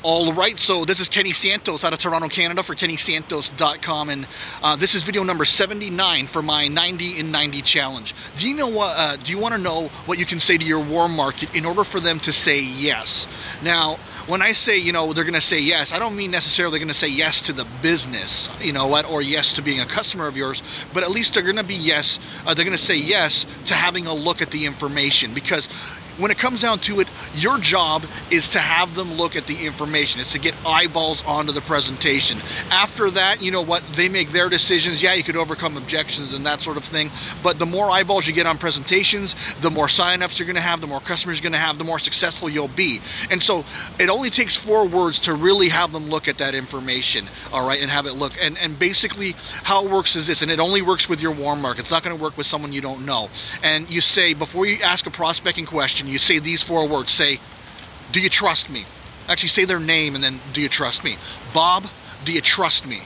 All right, so this is Kenny Santos out of Toronto, Canada for KennySantos.com, and this is video number 79 for my 90 in 90 challenge. Do you know what? Do you want to know what you can say to your warm market in order for them to say yes? Now, when I say, they're going to say yes, I don't mean necessarily they're going to say yes to the business, or yes to being a customer of yours, but at least they're going to be yes. They're going to say yes to having a look at the information, because when it comes down to it, your job is to have them look at the information. It's to get eyeballs onto the presentation. After that, they make their decisions. Yeah, you could overcome objections and that sort of thing, but the more eyeballs you get on presentations, the more signups you're going to have, the more customers you're going to have, the more successful you'll be. And so it only takes 4 words to really have them look at that information, all right, and have it look. And basically how it works is this, and it only works with your warm market. It's not going to work with someone you don't know. And you say, before you ask a prospecting question, you say these 4 words. Say, do you trust me? Actually, say their name and then, do you trust me? Bob, do you trust me?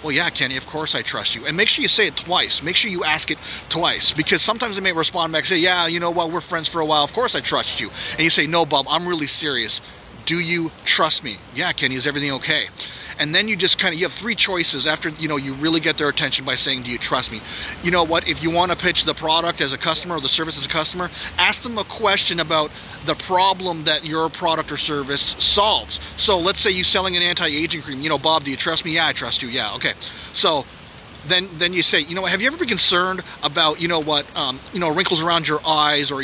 Well, yeah, Kenny, of course I trust you. And make sure you say it twice. Make sure you ask it twice, because sometimes they may respond back and say, yeah, we're friends for a while. Of course I trust you. And you say, no, Bob, I'm really serious. Do you trust me? Yeah, Kenny, is everything okay? And then you just you have 3 choices after, you really get their attention by saying, do you trust me? You know what? If you want to pitch the product as a customer or the service as a customer, ask them a question about the problem that your product or service solves. So let's say you're selling an anti-aging cream. Bob, do you trust me? Yeah, I trust you. Yeah, okay. So then you say, have you ever been concerned about, wrinkles around your eyes, or,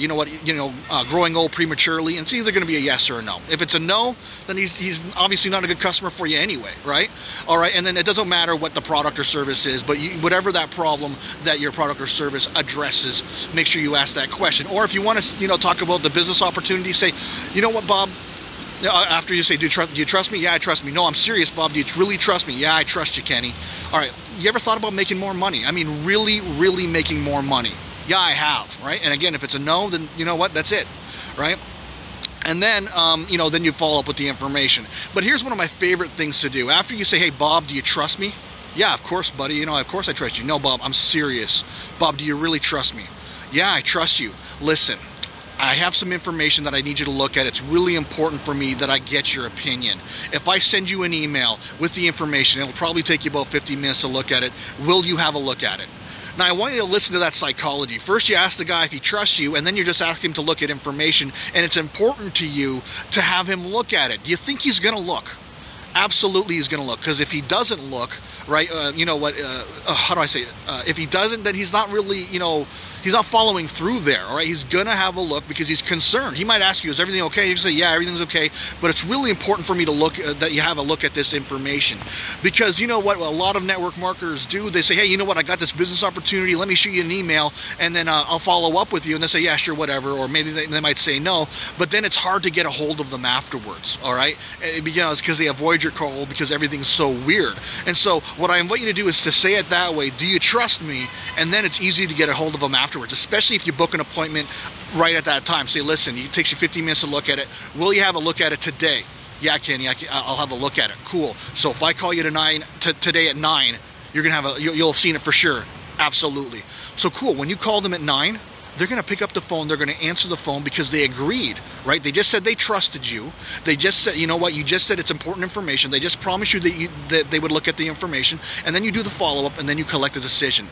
growing old prematurely? And it's either going to be a yes or a no. If it's a no, then he's obviously not a good customer for you anyway, right? All right, and then it doesn't matter what the product or service is, but whatever that problem that your product or service addresses, make sure you ask that question. Or if you want to, talk about the business opportunity, say, you know what, Bob? After you say, do you trust me? Yeah, I trust me. No, I'm serious, Bob. Do you really trust me? Yeah, I trust you, Kenny. All right, you ever thought about making more money? I mean, really, really making more money? Yeah, I have, right? And again, if it's a no, then you know what? That's it, right? And then, then you follow up with the information. But here's one of my favorite things to do. After you say, hey, Bob, do you trust me? Yeah, of course, buddy. Of course I trust you. No, Bob, I'm serious. Bob, do you really trust me? Yeah, I trust you. Listen, I have some information that I need you to look at. It's really important for me that I get your opinion. If I send you an email with the information, it'll probably take you about 15 minutes to look at it. Will you have a look at it? Now, I want you to listen to that psychology. First, you ask the guy if he trusts you, and then you just ask him to look at information, and it's important to you to have him look at it. Do you think he's going to look? Absolutely he's going to look, because if he doesn't look, right, how do I say it? If he doesn't, then he's not really, he's not following through there, all right? He's going to have a look because he's concerned. He might ask you, is everything okay? You can say, yeah, everything's okay, but it's really important for me to look, that you have a look at this information. Because you know what a lot of network marketers do? They say, hey, you know what, I got this business opportunity, let me shoot you an email, and then I'll follow up with you, and they say, yeah, sure, whatever, or maybe they might say no, but then it's hard to get a hold of them afterwards, all right? It's because they avoid your call because everything's so weird. And so what I invite you to do is to say it that way, do you trust me? And then it's easy to get a hold of them afterwards, especially if you book an appointment right at that time. Say, listen, it takes you 15 minutes to look at it. Will you have a look at it today? Yeah, Kenny, I'll have a look at it. Cool. So if I call you today at 9, you're gonna you'll have seen it for sure. Absolutely. So cool. When you call them at 9, they're going to pick up the phone. They're going to answer the phone because they agreed, right? They just said they trusted you. They just said, you know what? You just said it's important information. They just promised you that they would look at the information, and then you do the follow-up, and then you collect a decision.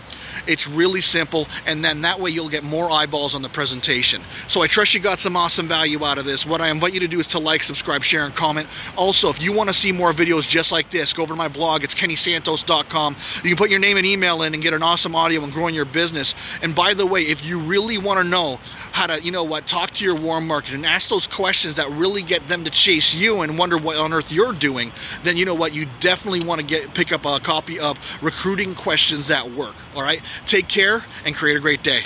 It's really simple, and then that way you'll get more eyeballs on the presentation. So I trust you got some awesome value out of this. What I invite you to do is to like, subscribe, share, and comment. Also, if you want to see more videos just like this, go over to my blog. It's KennySantos.com. You can put your name and email in and get an awesome audio and growing your business. And by the way, if you really want to know how to, talk to your warm market and ask those questions that really get them to chase you and wonder what on earth you're doing, then you definitely want to pick up a copy of Recruiting Questions That Work. All right, take care and create a great day.